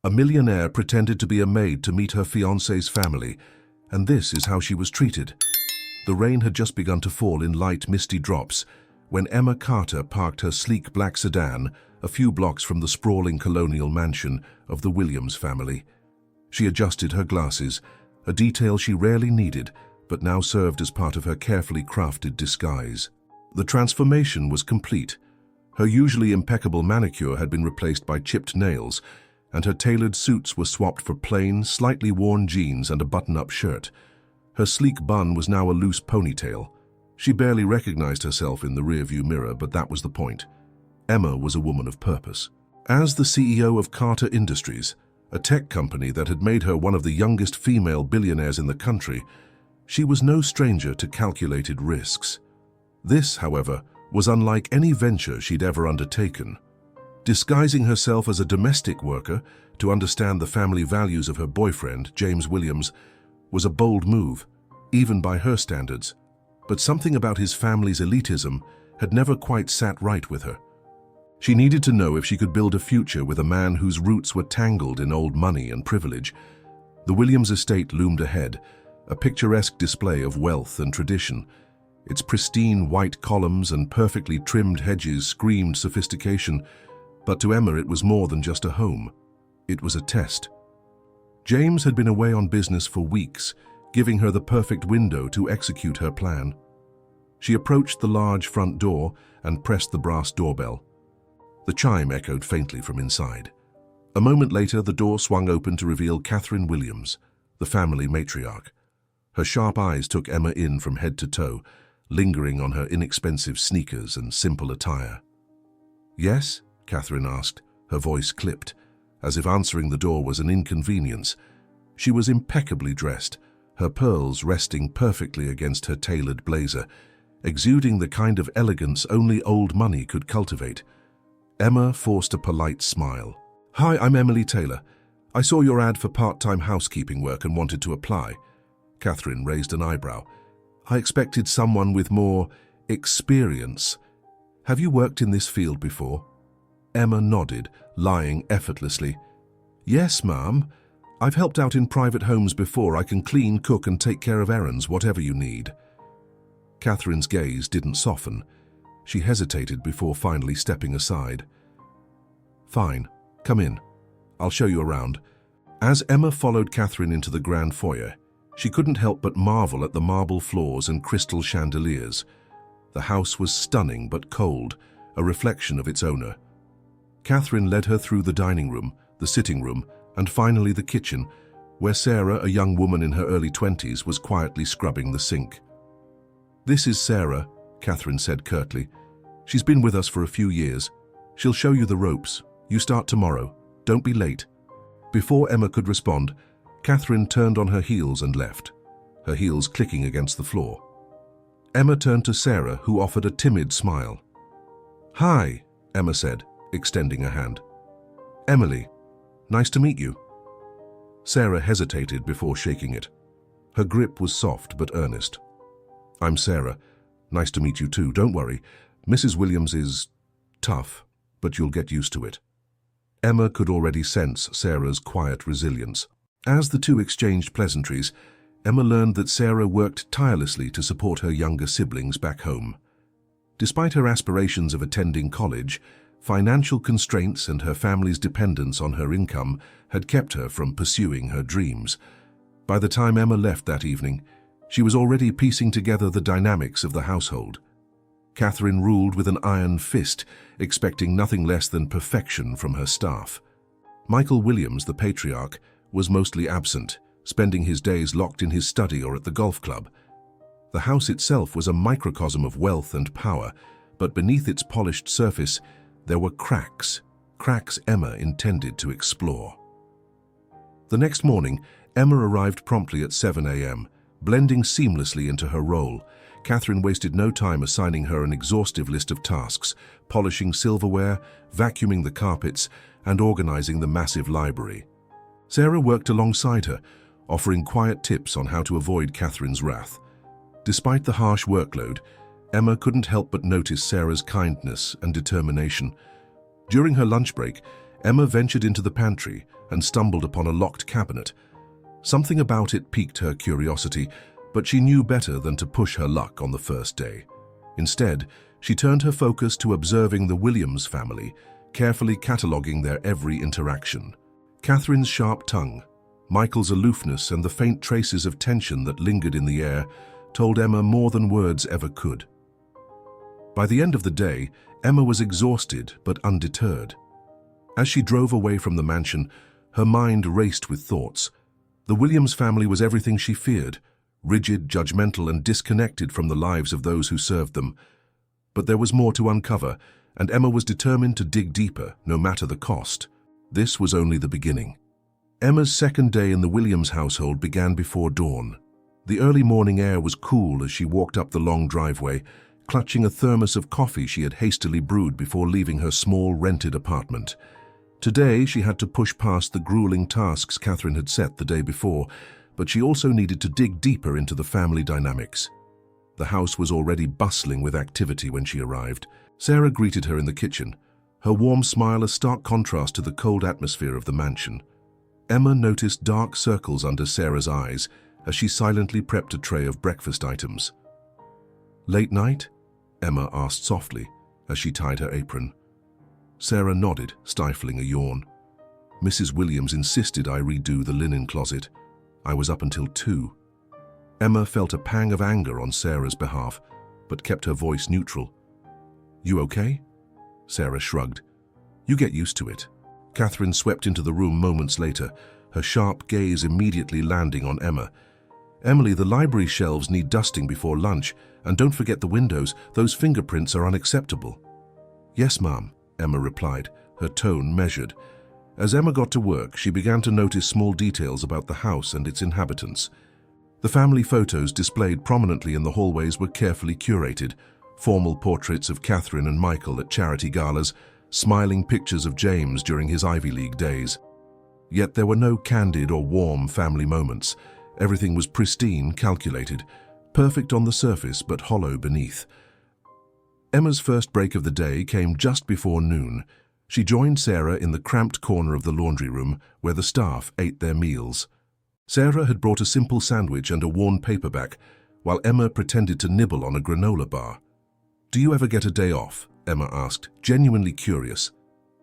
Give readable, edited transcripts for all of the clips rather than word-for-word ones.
A millionaire pretended to be a maid to meet her fiancé's family, and this is how she was treated. The rain had just begun to fall in light, misty drops when Emma Carter parked her sleek black sedan a few blocks from the sprawling colonial mansion of the Williams family. She adjusted her glasses, a detail she rarely needed, but now served as part of her carefully crafted disguise. The transformation was complete. Her usually impeccable manicure had been replaced by chipped nails, and her tailored suits were swapped for plain, slightly worn jeans and a button-up shirt. Her sleek bun was now a loose ponytail. She barely recognized herself in the rearview mirror, but that was the point. Emma was a woman of purpose. As the CEO of Carter Industries, a tech company that had made her one of the youngest female billionaires in the country, she was no stranger to calculated risks. This, however, was unlike any venture she'd ever undertaken. Disguising herself as a domestic worker to understand the family values of her boyfriend, James Williams, was a bold move, even by her standards. But something about his family's elitism had never quite sat right with her. She needed to know if she could build a future with a man whose roots were tangled in old money and privilege. The Williams estate loomed ahead, a picturesque display of wealth and tradition. Its pristine white columns and perfectly trimmed hedges screamed sophistication, but to Emma it was more than just a home. It was a test. James had been away on business for weeks, giving her the perfect window to execute her plan. She approached the large front door and pressed the brass doorbell. The chime echoed faintly from inside. A moment later, the door swung open to reveal Catherine Williams, the family matriarch. Her sharp eyes took Emma in from head to toe, lingering on her inexpensive sneakers and simple attire. "Yes?" Catherine asked, her voice clipped, as if answering the door was an inconvenience. She was impeccably dressed, her pearls resting perfectly against her tailored blazer, exuding the kind of elegance only old money could cultivate. Emma forced a polite smile. "Hi, I'm Emily Taylor. I saw your ad for part-time housekeeping work and wanted to apply." Catherine raised an eyebrow. "I expected someone with more experience. Have you worked in this field before?" Emma nodded, lying effortlessly. "Yes, ma'am. I've helped out in private homes before. I can clean, cook, and take care of errands, whatever you need." Catherine's gaze didn't soften. She hesitated before finally stepping aside. "Fine, come in. I'll show you around." As Emma followed Catherine into the grand foyer, she couldn't help but marvel at the marble floors and crystal chandeliers. The house was stunning but cold, a reflection of its owner. Catherine led her through the dining room, the sitting room, and finally the kitchen, where Sarah, a young woman in her early 20s, was quietly scrubbing the sink. "This is Sarah," Catherine said curtly. "She's been with us for a few years. She'll show you the ropes. You start tomorrow. Don't be late." Before Emma could respond, Catherine turned on her heels and left, her heels clicking against the floor. Emma turned to Sarah, who offered a timid smile. "Hi," Emma said, extending a hand. "Emily, nice to meet you." Sarah hesitated before shaking it. Her grip was soft but earnest. "I'm Sarah. Nice to meet you too. Don't worry. Mrs. Williams is tough, but you'll get used to it." Emma could already sense Sarah's quiet resilience. As the two exchanged pleasantries, Emma learned that Sarah worked tirelessly to support her younger siblings back home. Despite her aspirations of attending college, financial constraints and her family's dependence on her income had kept her from pursuing her dreams. By the time Emma left that evening, she was already piecing together the dynamics of the household. Catherine ruled with an iron fist, expecting nothing less than perfection from her staff. Michael Williams, the patriarch, was mostly absent, spending his days locked in his study or at the golf club. The house itself was a microcosm of wealth and power, but beneath its polished surface, there were cracks Emma intended to explore. The next morning, Emma arrived promptly at 7 a.m., blending seamlessly into her role. Catherine wasted no time assigning her an exhaustive list of tasks, polishing silverware, vacuuming the carpets, and organizing the massive library. Sarah worked alongside her, offering quiet tips on how to avoid Catherine's wrath. Despite the harsh workload, Emma couldn't help but notice Sarah's kindness and determination. During her lunch break, Emma ventured into the pantry, and stumbled upon a locked cabinet. Something about it piqued her curiosity, but she knew better than to push her luck on the first day. Instead, she turned her focus to observing the Williams family, carefully cataloguing their every interaction. Catherine's sharp tongue, Michael's aloofness, and the faint traces of tension that lingered in the air told Emma more than words ever could. By the end of the day, Emma was exhausted but undeterred. As she drove away from the mansion, her mind raced with thoughts. The Williams family was everything she feared, rigid, judgmental, and disconnected from the lives of those who served them. But there was more to uncover, and Emma was determined to dig deeper, no matter the cost. This was only the beginning. Emma's second day in the Williams household began before dawn. The early morning air was cool as she walked up the long driveway, clutching a thermos of coffee she had hastily brewed before leaving her small rented apartment. Today she had to push past the grueling tasks Catherine had set the day before, but she also needed to dig deeper into the family dynamics. The house was already bustling with activity when she arrived. Sarah greeted her in the kitchen, her warm smile a stark contrast to the cold atmosphere of the mansion. Emma noticed dark circles under Sarah's eyes as she silently prepped a tray of breakfast items. "Late night?" Emma asked softly as she tied her apron. Sarah nodded, stifling a yawn. "Mrs. Williams insisted I redo the linen closet. I was up until 2. Emma felt a pang of anger on Sarah's behalf, but kept her voice neutral. "You okay?" Sarah shrugged. "You get used to it." Catherine swept into the room moments later, her sharp gaze immediately landing on Emma. "Emily, the library shelves need dusting before lunch, and don't forget the windows. Those fingerprints are unacceptable." "Yes, ma'am," Emma replied, her tone measured. As Emma got to work, she began to notice small details about the house and its inhabitants. The family photos displayed prominently in the hallways were carefully curated, formal portraits of Catherine and Michael at charity galas, smiling pictures of James during his Ivy League days. Yet there were no candid or warm family moments. Everything was pristine, calculated, perfect on the surface but hollow beneath. Emma's first break of the day came just before noon. She joined Sarah in the cramped corner of the laundry room where the staff ate their meals. Sarah had brought a simple sandwich and a worn paperback, while Emma pretended to nibble on a granola bar. "Do you ever get a day off?" Emma asked, genuinely curious.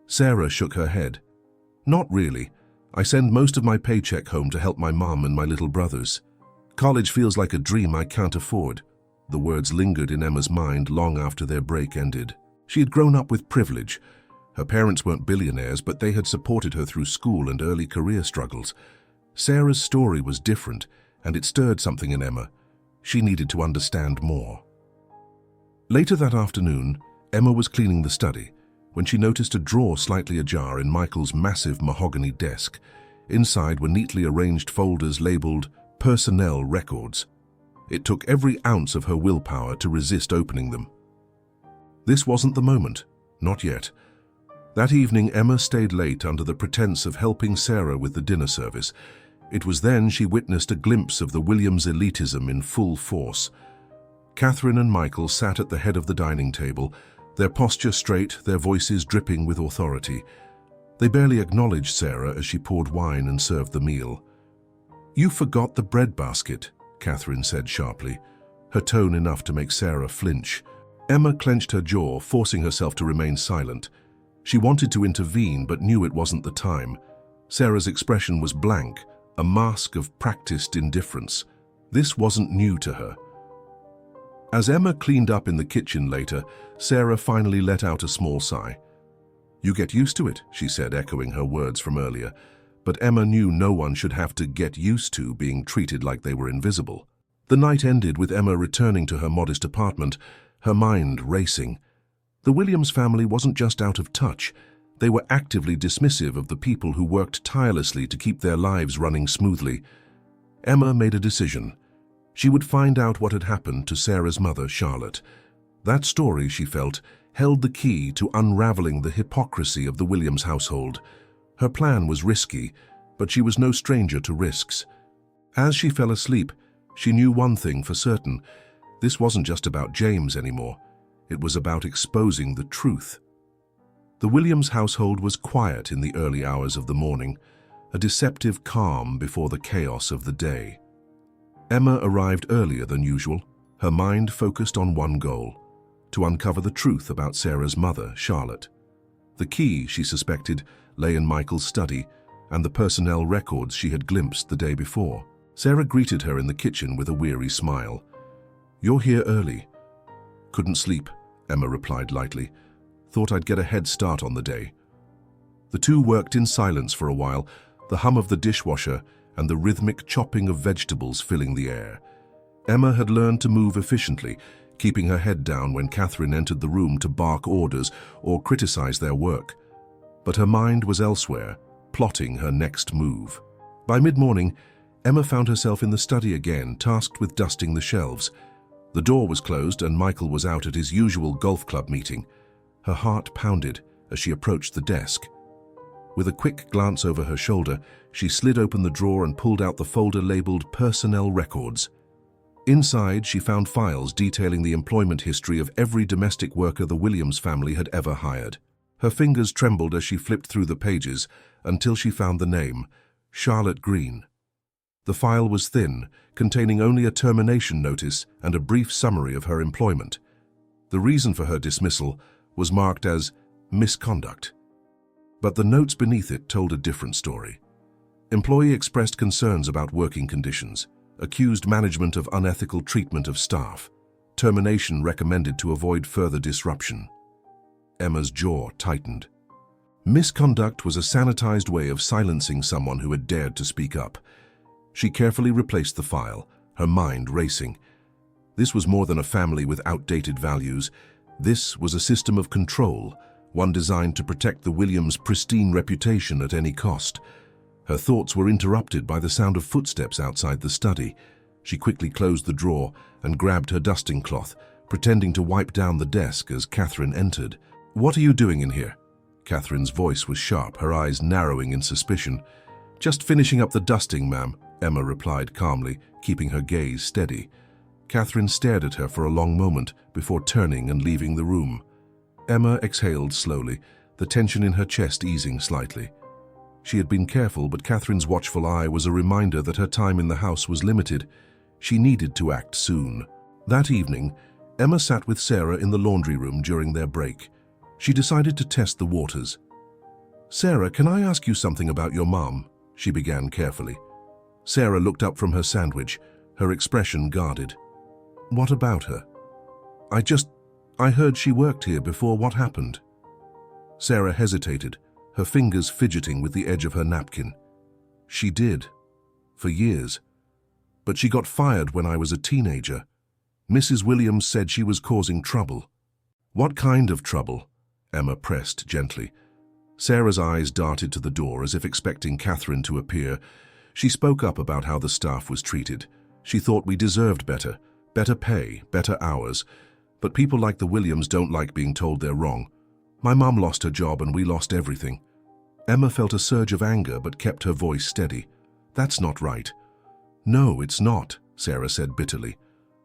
Sarah shook her head. "Not really. I send most of my paycheck home to help my mom and my little brothers. College feels like a dream I can't afford." The words lingered in Emma's mind long after their break ended. She had grown up with privilege. Her parents weren't billionaires, but they had supported her through school and early career struggles. Sarah's story was different, and it stirred something in Emma. She needed to understand more. Later that afternoon, Emma was cleaning the study when she noticed a drawer slightly ajar in Michael's massive mahogany desk. Inside were neatly arranged folders labeled personnel records. It took every ounce of her willpower to resist opening them. This wasn't the moment, not yet. That evening, Emma stayed late under the pretense of helping Sarah with the dinner service. It was then she witnessed a glimpse of the Williams elitism in full force. Catherine and Michael sat at the head of the dining table, their posture straight, their voices dripping with authority. They barely acknowledged Sarah as she poured wine and served the meal. "You forgot the bread basket," Catherine said sharply, her tone enough to make Sarah flinch. Emma clenched her jaw, forcing herself to remain silent. She wanted to intervene, but knew it wasn't the time. Sarah's expression was blank, a mask of practiced indifference. This wasn't new to her. As Emma cleaned up in the kitchen later, Sarah finally let out a small sigh. "You get used to it," she said, echoing her words from earlier. But Emma knew no one should have to get used to being treated like they were invisible. The night ended with Emma returning to her modest apartment, her mind racing. The Williams family wasn't just out of touch. They were actively dismissive of the people who worked tirelessly to keep their lives running smoothly. Emma made a decision. She would find out what had happened to Sarah's mother, Charlotte. That story, she felt, held the key to unraveling the hypocrisy of the Williams household. Her plan was risky, but she was no stranger to risks. As she fell asleep, she knew one thing for certain. This wasn't just about James anymore. It was about exposing the truth. The Williams household was quiet in the early hours of the morning. a deceptive calm before the chaos of the day. Emma arrived earlier than usual, her mind focused on one goal: to uncover the truth about Sarah's mother, Charlotte. The key, she suspected, lay in Michael's study and the personnel records she had glimpsed the day before. Sarah greeted her in the kitchen with a weary smile. "You're here early." "Couldn't sleep," Emma replied lightly. "Thought I'd get a head start on the day." The two worked in silence for a while, the hum of the dishwasher and the rhythmic chopping of vegetables filling the air. Emma had learned to move efficiently, keeping her head down when Catherine entered the room to bark orders or criticize their work. But her mind was elsewhere, plotting her next move. By mid-morning, Emma found herself in the study again, tasked with dusting the shelves. The door was closed and Michael was out at his usual golf club meeting. Her heart pounded as she approached the desk. With a quick glance over her shoulder, she slid open the drawer and pulled out the folder labeled Personnel Records. Inside, she found files detailing the employment history of every domestic worker the Williams family had ever hired. Her fingers trembled as she flipped through the pages until she found the name, Charlotte Green. The file was thin, containing only a termination notice and a brief summary of her employment. The reason for her dismissal was marked as misconduct. But the notes beneath it told a different story. Employee expressed concerns about working conditions, accused management of unethical treatment of staff, termination recommended to avoid further disruption. Emma's jaw tightened. Misconduct was a sanitized way of silencing someone who had dared to speak up. She carefully replaced the file, her mind racing. This was more than a family with outdated values. This was a system of control, one designed to protect the Williams' pristine reputation at any cost. Her thoughts were interrupted by the sound of footsteps outside the study. She quickly closed the drawer and grabbed her dusting cloth, pretending to wipe down the desk as Catherine entered. "What are you doing in here?" Catherine's voice was sharp, her eyes narrowing in suspicion. "Just finishing up the dusting, ma'am," Emma replied calmly, keeping her gaze steady. Catherine stared at her for a long moment before turning and leaving the room. Emma exhaled slowly, the tension in her chest easing slightly. She had been careful, but Catherine's watchful eye was a reminder that her time in the house was limited. She needed to act soon. That evening, Emma sat with Sarah in the laundry room during their break. She decided to test the waters. "Sarah, can I ask you something about your mom?" she began carefully. Sarah looked up from her sandwich, her expression guarded. "What about her?" I heard she worked here before. What happened?" Sarah hesitated, her fingers fidgeting with the edge of her napkin. "She did. For years. But she got fired when I was a teenager. Mrs. Williams said she was causing trouble." "What kind of trouble?" Emma pressed gently. Sarah's eyes darted to the door as if expecting Catherine to appear. She spoke up about how the staff was treated. She thought we deserved better pay, better hours. But people like the Williams don't like being told they're wrong. My mom lost her job and we lost everything. Emma felt a surge of anger but kept her voice steady. "That's not right." "No, it's not," Sarah said bitterly.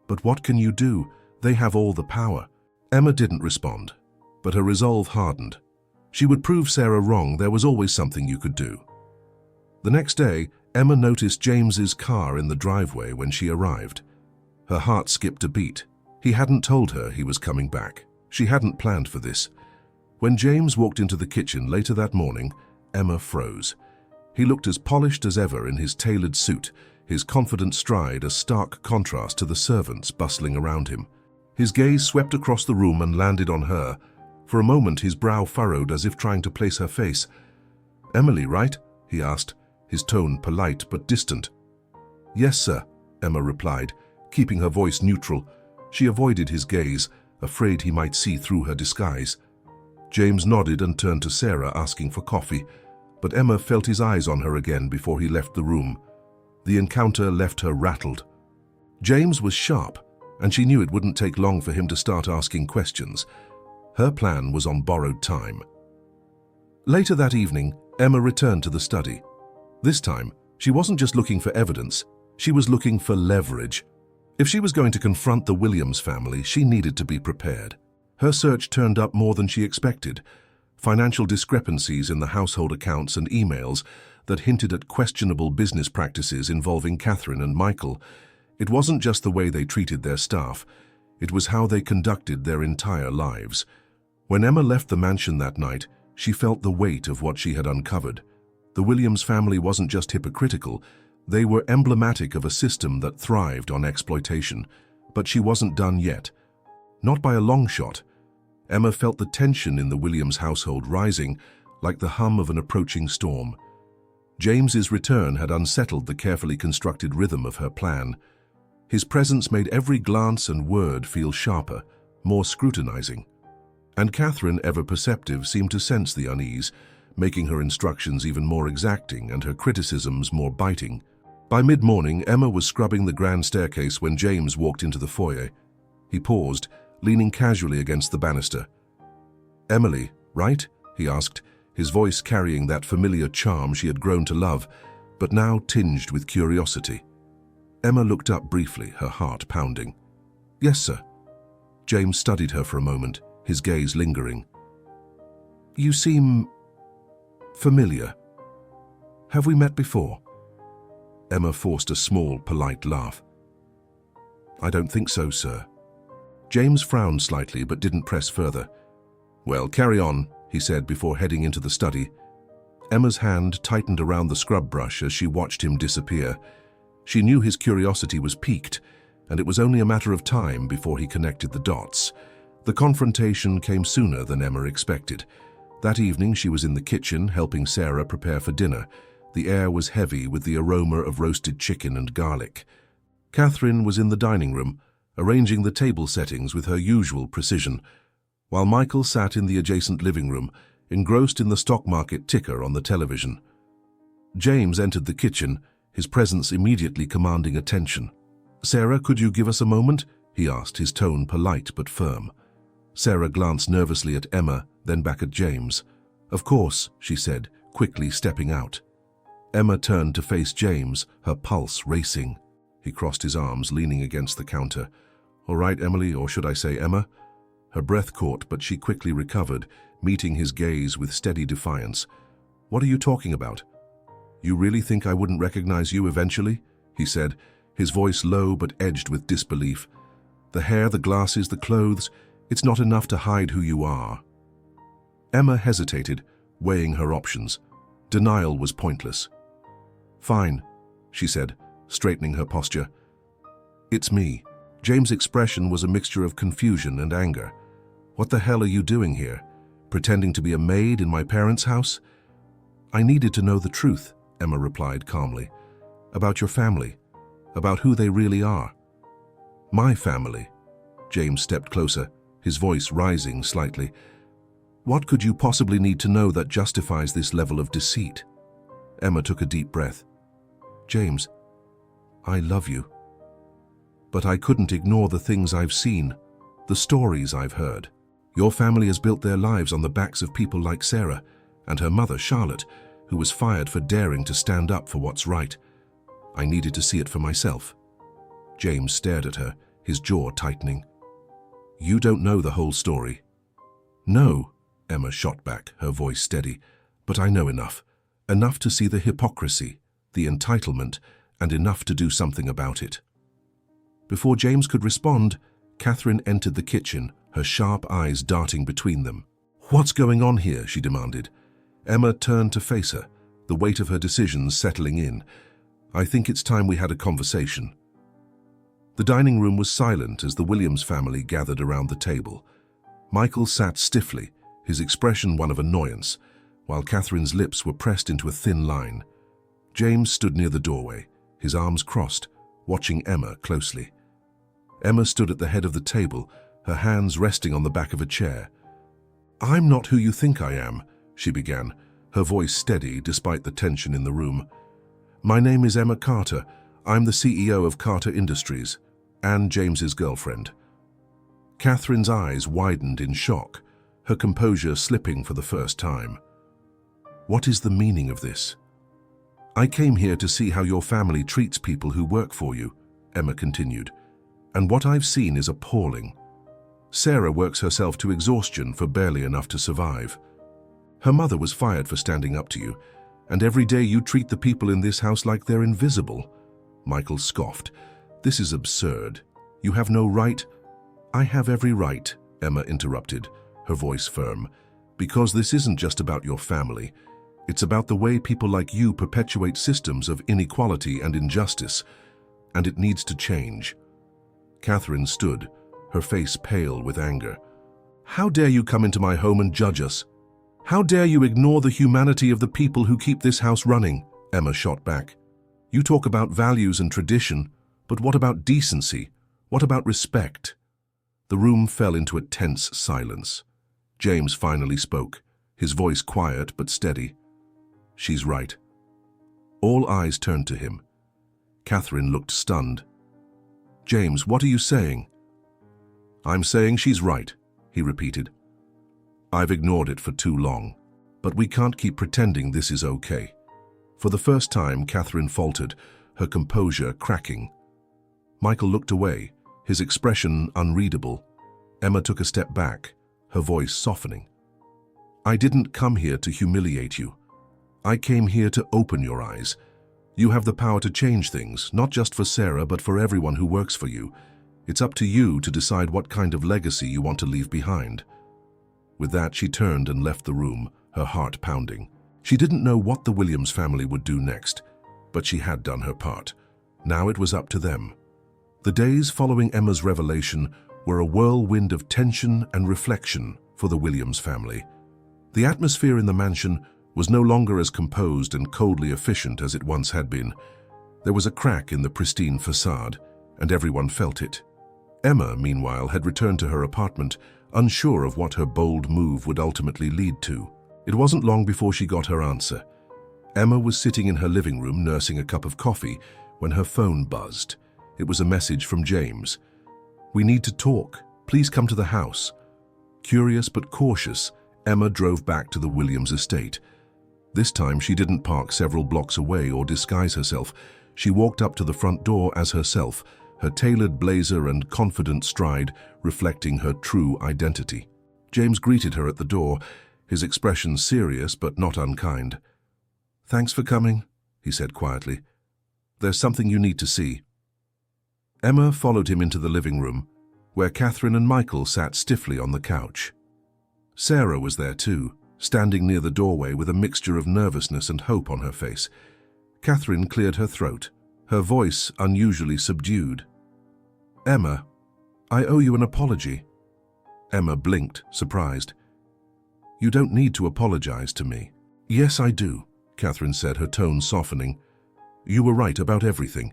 "But what can you do? They have all the power." Emma didn't respond, but her resolve hardened. She would prove Sarah wrong. There was always something you could do. The next day, Emma noticed James's car in the driveway when she arrived. Her heart skipped a beat. He hadn't told her he was coming back. She hadn't planned for this. When James walked into the kitchen later that morning, Emma froze. He looked as polished as ever in his tailored suit, his confident stride a stark contrast to the servants bustling around him. His gaze swept across the room and landed on her. For a moment, his brow furrowed as if trying to place her face. "Emily, right?" he asked, his tone polite but distant. "Yes, sir," Emma replied, keeping her voice neutral. She avoided his gaze, afraid he might see through her disguise. James nodded and turned to Sarah, asking for coffee, but Emma felt his eyes on her again before he left the room. The encounter left her rattled. James was sharp, and she knew it wouldn't take long for him to start asking questions. Her plan was on borrowed time. Later that evening, Emma returned to the study. This time, she wasn't just looking for evidence, she was looking for leverage. If she was going to confront the Williams family, she needed to be prepared. Her search turned up more than she expected. Financial discrepancies in the household accounts and emails, that hinted at questionable business practices involving Catherine and Michael. It wasn't just the way they treated their staff, it was how they conducted their entire lives. When Emma left the mansion that night, she felt the weight of what she had uncovered. The Williams family wasn't just hypocritical, they were emblematic of a system that thrived on exploitation. But she wasn't done yet. Not by a long shot. Emma felt the tension in the Williams household rising, like the hum of an approaching storm. James's return had unsettled the carefully constructed rhythm of her plan. His presence made every glance and word feel sharper, more scrutinizing. And Catherine, ever perceptive, seemed to sense the unease, making her instructions even more exacting and her criticisms more biting. By mid-morning, Emma was scrubbing the grand staircase when James walked into the foyer. He paused, leaning casually against the banister. "Emily, right?" he asked, his voice carrying that familiar charm she had grown to love, but now tinged with curiosity. Emma looked up briefly, her heart pounding. "Yes, sir." James studied her for a moment, his gaze lingering. "You seem familiar. Have we met before?" Emma forced a small, polite laugh. "I don't think so, sir." James frowned slightly but didn't press further. "Well, carry on," he said before heading into the study. Emma's hand tightened around the scrub brush as she watched him disappear. She knew his curiosity was piqued, and it was only a matter of time before he connected the dots. The confrontation came sooner than Emma expected. That evening she was in the kitchen helping Sarah prepare for dinner. The air was heavy with the aroma of roasted chicken and garlic. Catherine was in the dining room, arranging the table settings with her usual precision, while Michael sat in the adjacent living room, engrossed in the stock market ticker on the television. James entered the kitchen, his presence immediately commanding attention. "Sarah, could you give us a moment?" he asked, his tone polite but firm. Sarah glanced nervously at Emma, then back at James. "Of course," she said, quickly stepping out. Emma turned to face James, her pulse racing. He crossed his arms, leaning against the counter. "All right, Emily, or should I say Emma?" Her breath caught, but she quickly recovered, meeting his gaze with steady defiance. "What are you talking about?" "You really think I wouldn't recognize you eventually?" he said, his voice low but edged with disbelief. "The hair, the glasses, the clothes, it's not enough to hide who you are." Emma hesitated, weighing her options. Denial was pointless. "Fine," she said, straightening her posture. "It's me." James' expression was a mixture of confusion and anger. "What the hell are you doing here? Pretending to be a maid in my parents' house?" "I needed to know the truth," Emma replied calmly. "About your family. About who they really are." "My family." James stepped closer, his voice rising slightly. "What could you possibly need to know that justifies this level of deceit?" Emma took a deep breath. "James, I love you. But I couldn't ignore the things I've seen, the stories I've heard. Your family has built their lives on the backs of people like Sarah and her mother, Charlotte, who was fired for daring to stand up for what's right. I needed to see it for myself." James stared at her, his jaw tightening. "You don't know the whole story." "No," Emma shot back, her voice steady, "but I know enough. Enough to see the hypocrisy, the entitlement, and enough to do something about it." Before James could respond, Catherine entered the kitchen, her sharp eyes darting between them. "What's going on here?" she demanded. Emma turned to face her, the weight of her decisions settling in. "I think it's time we had a conversation." The dining room was silent as the Williams family gathered around the table. Michael sat stiffly, his expression one of annoyance, while Catherine's lips were pressed into a thin line. James stood near the doorway, his arms crossed, watching Emma closely. Emma stood at the head of the table, her hands resting on the back of a chair. "I'm not who you think I am," she began, her voice steady despite the tension in the room. "My name is Emma Carter. I'm the CEO of Carter Industries, and James's girlfriend." Catherine's eyes widened in shock, her composure slipping for the first time. "What is the meaning of this?" "I came here to see how your family treats people who work for you," Emma continued, "and what I've seen is appalling. Sarah works herself to exhaustion for barely enough to survive. Her mother was fired for standing up to you, And every day you treat the people in this house like they're invisible." Michael scoffed. "This is absurd. You have no right—" "I have every right," Emma interrupted, her voice firm, "because this isn't just about your family. It's about the way people like you perpetuate systems of inequality and injustice, and it needs to change." Catherine stood, her face pale with anger. "How dare you come into my home and judge us? How dare you ignore the humanity of the people who keep this house running?" Emma shot back. "You talk about values and tradition, but what about decency? What about respect?" The room fell into a tense silence. James finally spoke, his voice quiet but steady. "She's right." All eyes turned to him. Catherine looked stunned. "James, what are you saying?" "I'm saying she's right," he repeated. "I've ignored it for too long, but we can't keep pretending this is okay." For the first time, Catherine faltered, her composure cracking. Michael looked away, his expression unreadable. Emma took a step back, her voice softening. "I didn't come here to humiliate you. I came here to open your eyes. You have the power to change things, not just for Sarah, but for everyone who works for you. It's up to you to decide what kind of legacy you want to leave behind." With that, she turned and left the room, her heart pounding. She didn't know what the Williams family would do next, but she had done her part. Now it was up to them. The days following Emma's revelation were a whirlwind of tension and reflection for the Williams family. The atmosphere in the mansion was no longer as composed and coldly efficient as it once had been. There was a crack in the pristine facade, and everyone felt it. Emma, meanwhile, had returned to her apartment, unsure of what her bold move would ultimately lead to. It wasn't long before she got her answer. Emma was sitting in her living room nursing a cup of coffee when her phone buzzed. It was a message from James. "We need to talk. Please come to the house." Curious but cautious, Emma drove back to the Williams estate. This time she didn't park several blocks away or disguise herself. She walked up to the front door as herself, her tailored blazer and confident stride reflecting her true identity. James greeted her at the door, his expression serious but not unkind. "Thanks for coming," he said quietly. "There's something you need to see." Emma followed him into the living room, where Catherine and Michael sat stiffly on the couch. Sarah was there too, standing near the doorway with a mixture of nervousness and hope on her face. Catherine cleared her throat, her voice unusually subdued. "Emma, I owe you an apology." Emma blinked, surprised. "You don't need to apologize to me." "Yes, I do," Catherine said, her tone softening. "You were right about everything.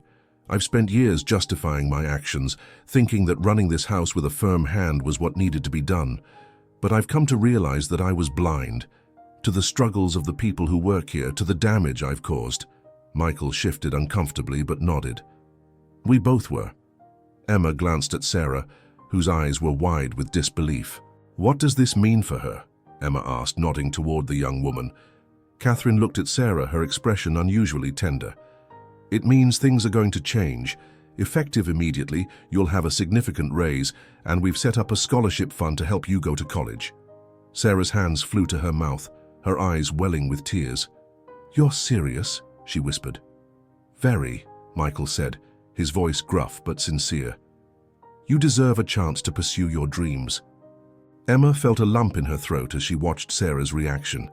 I've spent years justifying my actions, thinking that running this house with a firm hand was what needed to be done. But I've come to realize that I was blind, to the struggles of the people who work here, to the damage I've caused." Michael shifted uncomfortably but nodded. "We both were." Emma glanced at Sarah, whose eyes were wide with disbelief. "What does this mean for her?" Emma asked, nodding toward the young woman. Catherine looked at Sarah, her expression unusually tender. "It means things are going to change. Effective immediately, you'll have a significant raise, and we've set up a scholarship fund to help you go to college." Sarah's hands flew to her mouth, her eyes welling with tears. "You're serious?" she whispered. "Very," Michael said, his voice gruff but sincere. "You deserve a chance to pursue your dreams." Emma felt a lump in her throat as she watched Sarah's reaction.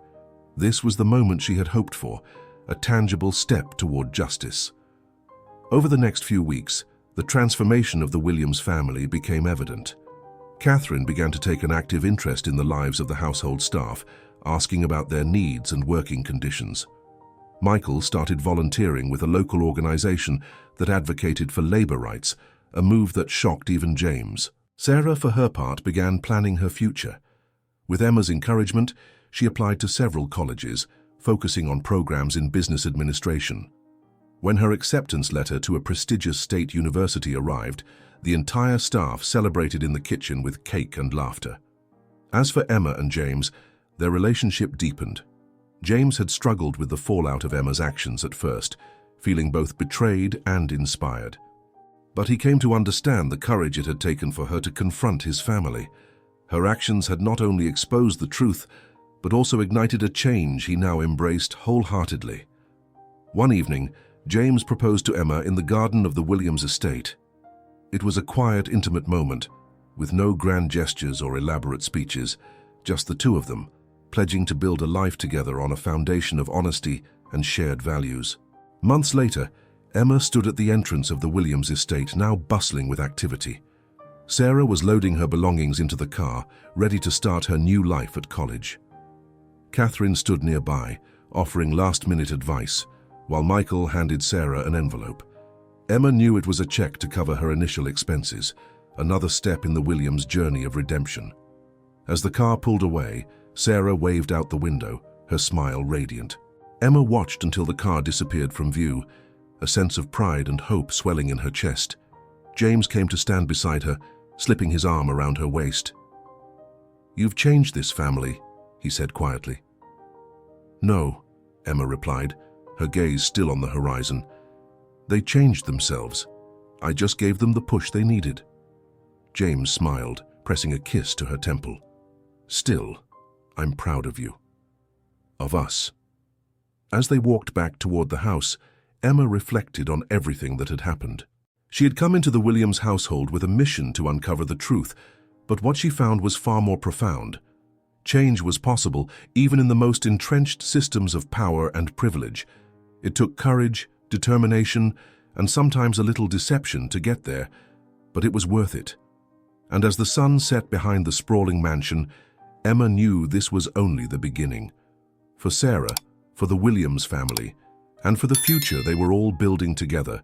This was the moment she had hoped for, a tangible step toward justice. Over the next few weeks, the transformation of the Williams family became evident. Catherine began to take an active interest in the lives of the household staff, asking about their needs and working conditions. Michael started volunteering with a local organization that advocated for labor rights, a move that shocked even James. Sarah, for her part, began planning her future. With Emma's encouragement, she applied to several colleges, focusing on programs in business administration. When her acceptance letter to a prestigious state university arrived, the entire staff celebrated in the kitchen with cake and laughter. As for Emma and James, their relationship deepened. James had struggled with the fallout of Emma's actions at first, feeling both betrayed and inspired. But he came to understand the courage it had taken for her to confront his family. Her actions had not only exposed the truth, but also ignited a change he now embraced wholeheartedly. One evening, James proposed to Emma in the garden of the Williams estate. It was a quiet, intimate moment, with no grand gestures or elaborate speeches, just the two of them, pledging to build a life together on a foundation of honesty and shared values. Months later, Emma stood at the entrance of the Williams estate, now bustling with activity. Sarah was loading her belongings into the car, ready to start her new life at college. Catherine stood nearby, offering last-minute advice, while Michael handed Sarah an envelope. Emma knew it was a check to cover her initial expenses, another step in the Williams' journey of redemption. As the car pulled away, Sarah waved out the window, her smile radiant. Emma watched until the car disappeared from view, a sense of pride and hope swelling in her chest. James came to stand beside her, slipping his arm around her waist. "You've changed this family," he said quietly. "No," Emma replied, her gaze still on the horizon. "They changed themselves. I just gave them the push they needed." James smiled, pressing a kiss to her temple. "Still, I'm proud of you. Of us." As they walked back toward the house, Emma reflected on everything that had happened. She had come into the Williams household with a mission to uncover the truth, but what she found was far more profound. Change was possible even in the most entrenched systems of power and privilege. It took courage, determination, and sometimes a little deception to get there, but it was worth it. And as the sun set behind the sprawling mansion, Emma knew this was only the beginning. For Sarah, for the Williams family, and for the future they were all building together,